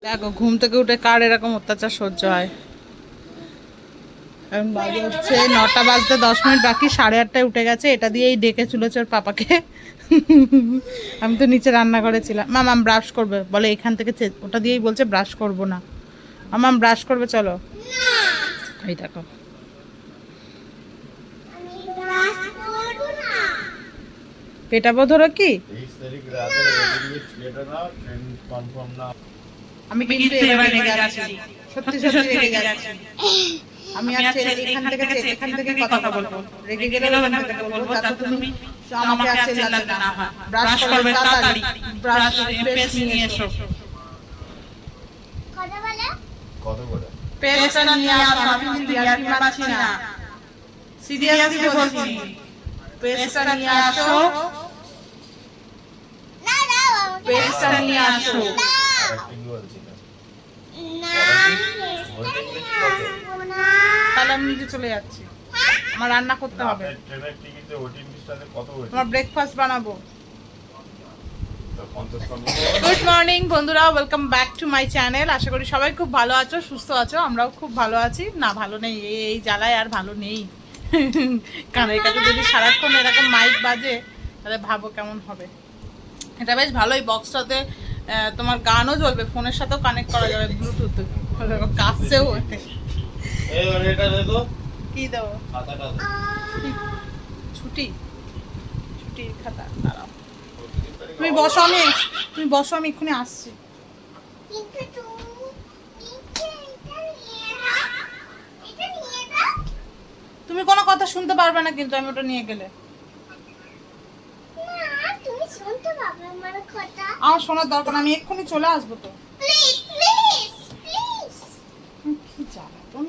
দেখো ঘুম থেকে উঠে কার এরকম অত্যাচার সহ্য হয়। এখন বাজে হচ্ছে 9টা বাজতে 10 মিনিট বাকি, 8:30টায় উঠে গেছে। এটা দিয়েই ডেকে চলেছে ওর পাপাকে। আমি তো নিচে রান্না করেছিলাম। মাম ব্রাশ করবে বলে, এখান থেকে ওটা দিয়েই বলছে ব্রাশ করবো না। মাম ব্রাশ করবে, চলো। এই দেখো পেটাবো, ধরো কি আমি কিন্তু এবার রেগে যাচ্ছি, সত্যি সত্যি রেগে যাচ্ছি। আমি আজকে এখান থেকে কথা বলবো, রেগে গেলেও এখান থেকে বলবো, যাতে তুমি আমাকে আর চেল্লাতে না হয়। ব্রাশ করবে তাড়াতাড়ি, ব্রাশ পেস্ট নিয়ে এসো। কত বলে পেস্টটা নিয়ে আসো, আমি কিন্তু ইয়ার্কি মারছি না, সিরিয়াসলি বলছি। পেস্টটা নিয়ে আসো, পেস্টটা নিয়ে আসো। তাহলে আমি নিজে চলে যাচ্ছি, আমার রান্না করতে হবে, আমার ব্রেকফাস্ট বানাবো। গুড মর্নিং বন্ধুরা, welcome back to my channel. আশা করি সবাই খুব ভালো আছো, সুস্থ আছো। আমরাও খুব ভালো আছি। না ভালো নেই, এই জ্বালায় আর ভালো নেই। কানের কাছে যদি সারাক্ষণ এরকম মাইক বাজে তাহলে ভাবো কেমন হবে। এটা বেশ ভালোই, বক্সটাতে তোমার গানও চলবে, ফোনের সাথেও কানেক্ট করা যাবে ব্লুটুথ। কাছেও কি দেবো, ছুটি ছুটির খাতা। দাঁড়াও, তুমি বসো, আমি এক্ষুনি আসছি। তুমি কোনো কথা শুনতে পারবে না কিন্তু আমি ওটা নিয়ে গেলে। আমার শোনার দরকার, আমি এক্ষুনি চলে আসবো তো। কি জ্বালাতন।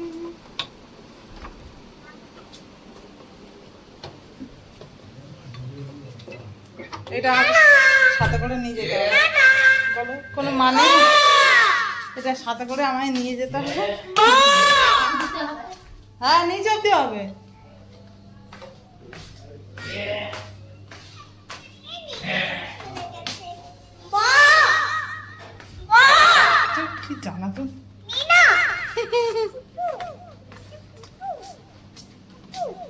এটা সাথে করে নিয়ে যেতে হবে, বলো কোনো মানে? এটা সাথে করে আমায় নিয়ে যেতে হবে। হ্যাঁ, নিয়ে যেতে হবে। কি জানা তো,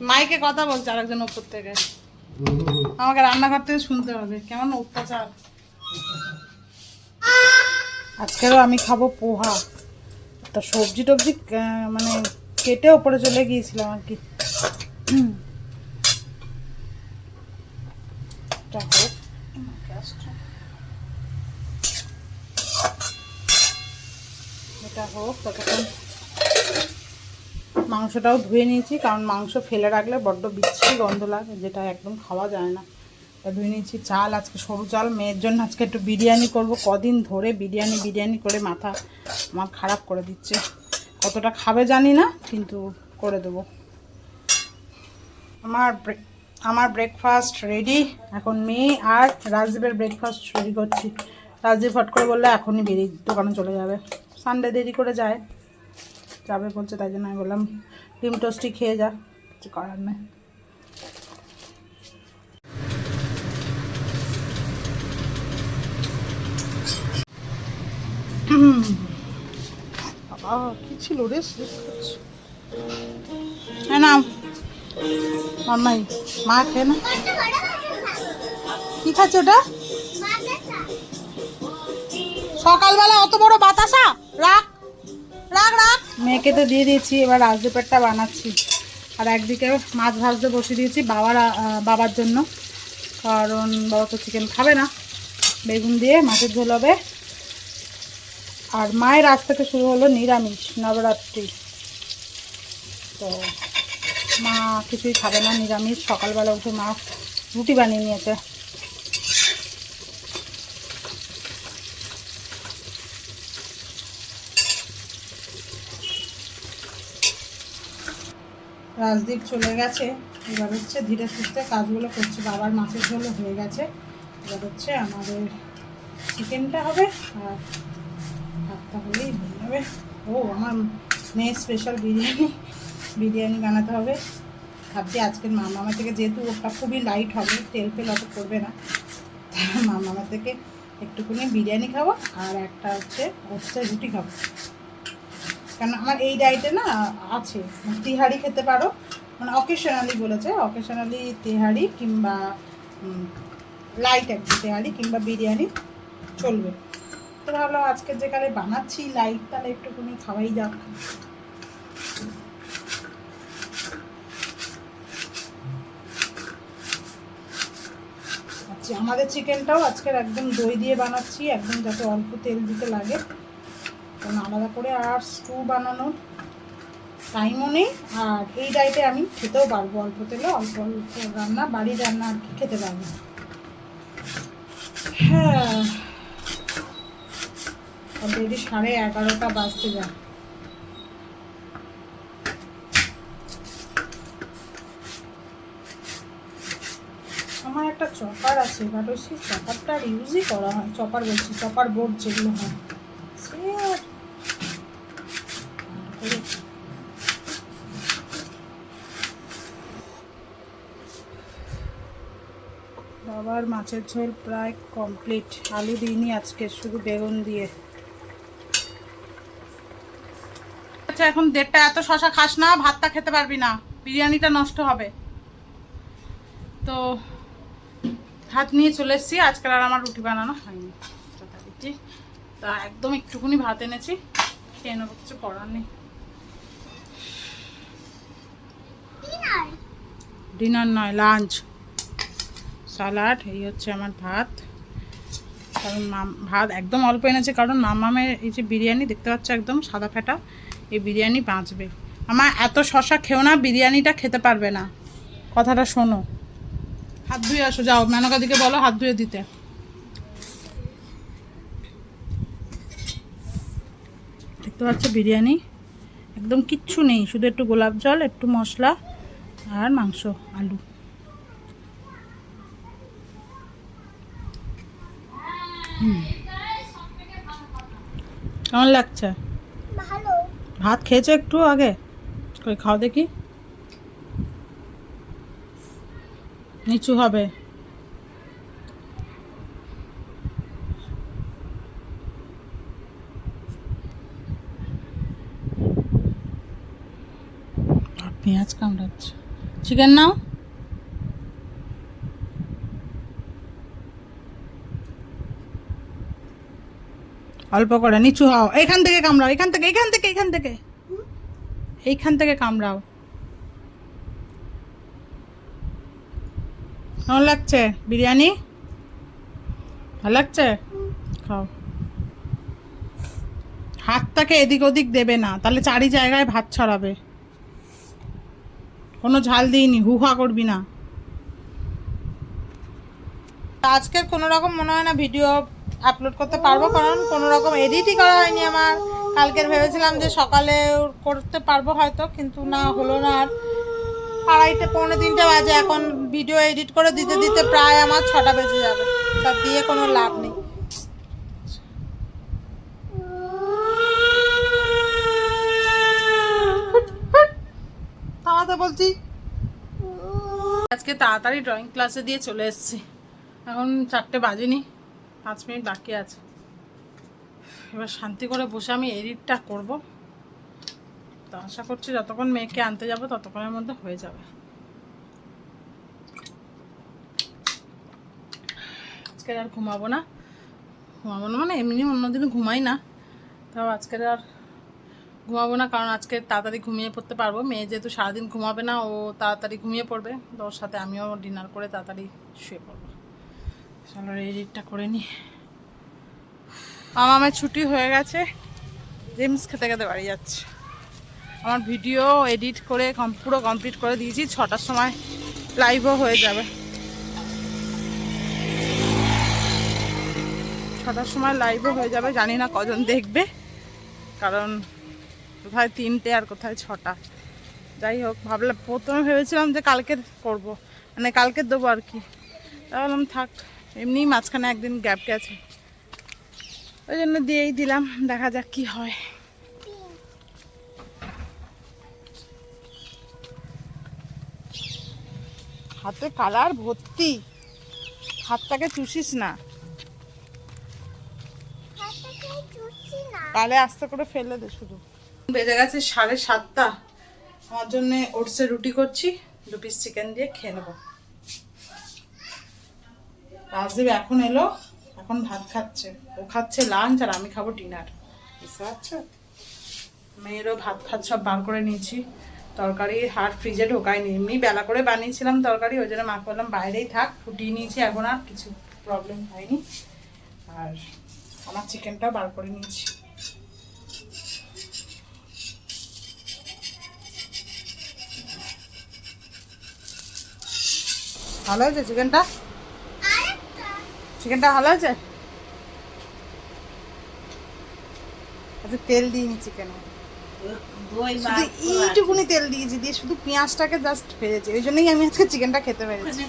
মাইকে কথা বলছে আরেকজন ওপর থেকে, আমাকে রান্নাঘর থেকে শুনতে হবে। কেমন অত্যাচার। আজকেরও আমি খাবো পোহা। তা সবজি টবজি মানে কেটে ওপরে চলে গিয়েছিলাম আর কি। এটা হোক ততক্ষণ মাংসটাও ধুয়ে নিয়েছি, কারণ মাংস ফেলে রাখলে বড্ড বিচ্ছিরি গন্ধ লাগে, যেটা একদম খাওয়া যায় না। তা ধুয়ে নিয়েছি। চাল আজকে সরু চাল, মেয়ের জন্য আজকে একটু বিরিয়ানি করব। কদিন ধরে বিরিয়ানি করে মাথা আমার খারাপ করে দিচ্ছে। কতটা খাবে জানি না, কিন্তু করে দেবো। আমার ব্রেকফাস্ট রেডি। এখন মেয়ে আর রাজদীপের ব্রেকফাস্ট রেডি করছি। রাজদীপ ফট করে বললে এখনই বেরিয়ে দোকানে চলে যাবে, সানডে দেরি করে যাবে বলছে, তাই জন্য আমি বললাম ডিম টোস্টি খেয়ে যা, কিছু করার নেই। বাবা কি ছিল রে, না মাম্মাই মা খেয়ে না। কি খাচ্ছে ওটা? সকালবেলা অত বড় বাতাসা, রাখ রাখ রাখ। মেয়েকে তো দিয়ে দিয়েছি, এবার রাজদীপেরটা বানাচ্ছি। আর একদিকে মাছ ভাজতে বসিয়ে দিয়েছি বাবার জন্য, কারণ বাবা তো চিকেন খাবে না। বেগুন দিয়ে মাছের ঝোল হবে। আর মায়ের আজ থেকে শুরু হলো নিরামিষ, নবরাত্রি। তো মা কিছুই খাবে না, নিরামিষ। সকালবেলা উঠে মা রুটি বানিয়ে নিয়েছে। রাজদীপ চলে গেছে, এবার হচ্ছে ধীরে সুস্থে কাজগুলো করছে। বাবার মাছের ঝোলও হয়ে গেছে, এবার হচ্ছে আমাদের চিকেনটা হবে আর ভাতটা হলেই হয়ে যাবে। ও আমার মেয়ের স্পেশাল বিরিয়ানি বানাতে হবে। ভাবছি আজকের মামামা থেকে, যেহেতু ওটা খুবই লাইট হবে, তেল ফেল অত করবে না, মামামা থেকে একটুখানি বিরিয়ানি খাবো আর একটা হচ্ছে ওটসের রুটি খাবো। কারণ আমার এই ডায়েটে না আছে তিহারি খেতে পারো, মানে অকেশনালি বলেছে, অকেশনালি তেহারি কিংবা লাইট একটা তেহারি কিংবা বিরিয়ানি চলবে। তো ভাবলাম আজকে যে কালে বানাচ্ছি লাইট, তাহলে একটুখানি খাওয়াই যাক। আচ্ছা, আমাদের চিকেনটাও আজকের একদম দই দিয়ে বানাচ্ছি, একদম যাতে অল্প তেল দিতে লাগে, কারণ আলাদা করে আর স্টু বানানোর টাইমও নেই। আর এই ডায়েটে আমি খেতেও পারবো অল্প তেলে, অল্প অল্প রান্না, বাড়ির রান্না আর কি খেতে পারবো। হ্যাঁ, অলরেডি 11:30 বাজতে যায়। আমার একটা চপার আছে, বাট ওই সেই চপারটা আর ইউজই করা হয়, চপার বলছি চপার বোর্ড যেগুলো হয় সে বাবার মাছের ঝোল প্রায় কমপ্লিট। আলু দিইনি আজকে, শুধু বেগুন দিয়ে। আচ্ছা, এখন 1:30, এত শশা খাস না, ভাতটা খেতে পারবি না, বিরিয়ানিটা নষ্ট হবে। তো ভাত নিয়ে চলে এসেছি, আজকাল আর আমার রুটি বানানো হয়নি যথারীতি। তা একদম একটুখানি ভাত এনেছি, খেয়ে নেবো, কিছু করার নেই। ডিনার নয়, লাঞ্চ, স্যালাড, এই হচ্ছে আমার ভাত। কারণ ভাত একদম অল্প এনেছে, কারণ মামামের এই যে বিরিয়ানি দেখতে পাচ্ছ একদম সাদা ফেটা, এই বিরিয়ানি বাঁচবে। আমার এত শশা খেও না, বিরিয়ানিটা খেতে পারবে না, কথাটা শোনো। হাত ধুয়ে আসো, যাও মেনকাদিকে বলো হাত ধুয়ে দিতে। দেখতে পাচ্ছ বিরিয়ানি একদম কিচ্ছু নেই, শুধু একটু গোলাপ জল, একটু মশলা আর মাংস, আলু। কেমন লাগছে? ভালো। ভাত খেয়েছো একটু আগে? কই খাও দেখি। নিচু হবে। পেঁয়াজ কামড়াচ্ছে। চিকেন নাও। অল্প করে নিচু হও, এইখান থেকে কামড়াও, এইখান থেকে, এইখান থেকে, এইখান থেকে, এইখান থেকে কামড়াও। কেমন লাগছে বিরিয়ানি? ভালো লাগছে? খাও। হাতটাকে এদিক ওদিক দেবে না, তাহলে চারি জায়গায় ভাত ছড়াবে। কোনো ঝাল দিইনি, হুহা করবি না। আজকের কোনো রকম মনে হয় না ভিডিও আপলোড করতে পারবো, কারণ কোনো রকম এডিটই করা হয়নি আমার। কালকের ভেবেছিলাম যে সকালে করতে পারবো হয়তো, কিন্তু না হলো না। আর 2:30 পৌনে 3টে বাজে, এখন ভিডিও এডিট করে দিতে দিতে প্রায় আমার 6টা বেজে যাবে, তার দিয়ে কোনো লাভ নেই। থামাতে বলছি। আজকে তাড়াতাড়ি ড্রয়িং ক্লাসে দিয়ে চলে এসেছি, এখন 4টে বাজেনি, 5 মিনিট বাকি আছে। এবার শান্তি করে বসে আমি এডিটটা করব। তো আশা করছি যতক্ষণ মেয়েকে আনতে যাব ততক্ষণের মধ্যে হয়ে যাবে। আজকে আর ঘুমাবো না মানে এমনি অন্যদিনও ঘুমাই না, তাও আজকে আর ঘুমাবো না, কারণ আজকে তাড়াতাড়ি ঘুমিয়ে পড়তে পারবো। মেয়ে যেহেতু সারাদিন ঘুমাবে না, ও তাড়াতাড়ি ঘুমিয়ে পড়বে, তো ওর সাথে আমিও ডিনার করে তাড়াতাড়ি শুয়ে পড়বো। চলো এডিটটা করে নিই। আমার ছুটি হয়ে গেছে, জেমস খেতে খেতে বাড়ি যাচ্ছে। আমার ভিডিও এডিট করে পুরো কমপ্লিট করে দিয়েছি, 6টার সময় লাইভও হয়ে যাবে। 6টার সময় লাইভও হয়ে যাবে, জানি না কজন দেখবে, কারণ কোথায় 3টে আর কোথায় 6টা। যাই হোক, ভাবলাম প্রথমে ভেবেছিলাম যে কালকে করব, মানে কালকে দেবো আর কি, ভাবলাম থাক, এমনি মাঝখানে একদিন গ্যাপ গেছে, ওই জন্য দিয়েই দিলাম, দেখা যাক কি হয়। হাতে কালার ভর্তি, হাতটাকে চুষিস না। কালে আস্তে করে ফেলে দে শুধু। বেজে গেছে 7:30। আমার জন্য ওটসের রুটি করছি, 2 পিস চিকেন দিয়ে খেয়ে নেবো। রাজদীপ এখন এলো, এখন ভাত খাচ্ছে। ও খাচ্ছে লাঞ্চ আর আমি খাবো ডিনার, বুঝতে পারছো? মেয়েরও ভাত খাত সব বার করে নিয়েছি। তরকারি আর ফ্রিজে ঢোকায়নি, এমনি বেলা করে বানিয়েছিলাম তরকারি, ওই জন্য মাকে বললাম বাইরেই থাক, ফুটিয়ে নিয়েছি, এখন আর কিছু প্রবলেম হয়নি। আর আমার চিকেনটাও বার করে নিয়েছি। ভালো হয়েছে চিকেনটা? চিকেনটা ভালো হয়েছে? আচ্ছা, তেল দিইনি চিকেনে, শুধু এইটুকুনি তেল দিয়েছি, দিয়ে শুধু পেঁয়াজটাকে জাস্ট ভেজেছি, ওই জন্যই আমি আজকে চিকেনটা খেতে পেরেছি।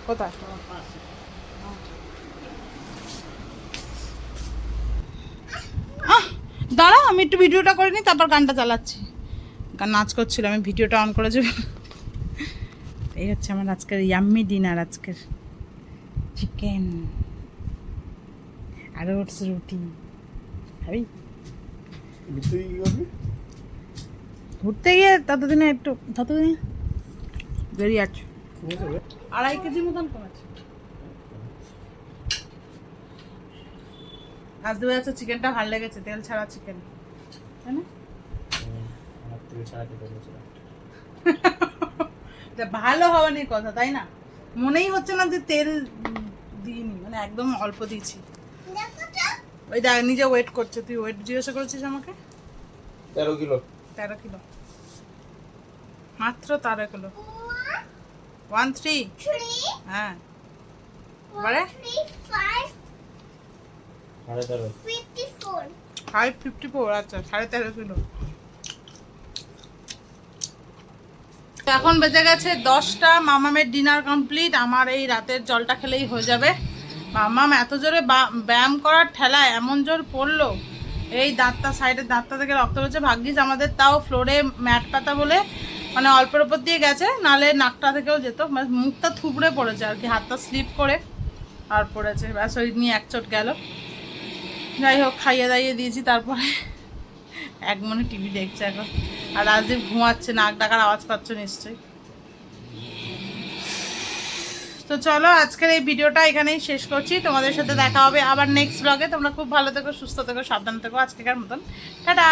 কোথায়? দাঁড়া, আমি একটু ভিডিওটা করে নিই, তারপর গানটা চালাচ্ছি। গান নাচ করছিল, আমি ভিডিওটা অন করে যাবো। এই হচ্ছে আমার আজকের ইয়াম্মি ডিনার, আজকের চিকেন আর ওটস রুটি। খাবি? ঘুরতে গিয়ে ততদিনে বেরিয়ে আছে, 2.5 কেজি মতন কমেছে। আজ দেবে আছে চিকেনটা ভালো লেগেছে, তেল ছাড়া চিকেন, তাই না? ভালো হওয়ার কথা, তাই না? মনেই হচ্ছে না যে তেল দিইনি, মানে একদম অল্প দিয়েছি। ওই দেখ নিজে ওয়েট করছে, তুই ওয়েট জিজ্ঞাসা করেছিস আমাকে? 13 কিলো। 13 কিলো, মাত্র 13 কিলো। 13 হ্যাঁ, বারে 554, আচ্ছা 13.5 কিলো। এখন বেজে গেছে 10টা, মামামের ডিনার কমপ্লিট, আমার এই রাতের জলটা খেলেই হয়ে যাবে। মামাম এত জোরে ব্যায়াম করার ঠেলায় এমন জোর পড়লো, এই দাঁতটা, সাইডের দাঁতটা থেকে রক্ত বেরোচ্ছে। ভাগ্যিস আমাদের তাও ফ্লোরে ম্যাট পাতা বলে মানে অল্পের ওপর দিয়ে গেছে, নালে নাকটা থেকেও যেত। মুখটা থুবড়ে পড়েছে আর কি, হাতটা স্লিপ করে আর পড়েছে, ব্যাস ওই নিয়ে এক চোট গেল। যাই হোক, খাইয়ে দাইয়ে দিয়েছি, তারপরে এক মনে টিভি দেখছে এখন। আর রাজদীপ ঘুমাচ্ছে, নাক ডাকার আওয়াজ পাচ্ছ নিশ্চয়ই। তো চলো, আজকের এই ভিডিওটা এখানেই শেষ করছি। তোমাদের সাথে দেখা হবে আবার নেক্সট ব্লগে। তোমরা খুব ভালো থেকো, সুস্থ থেকো, সাবধান থেকো। আজকেকার মতন টাটা।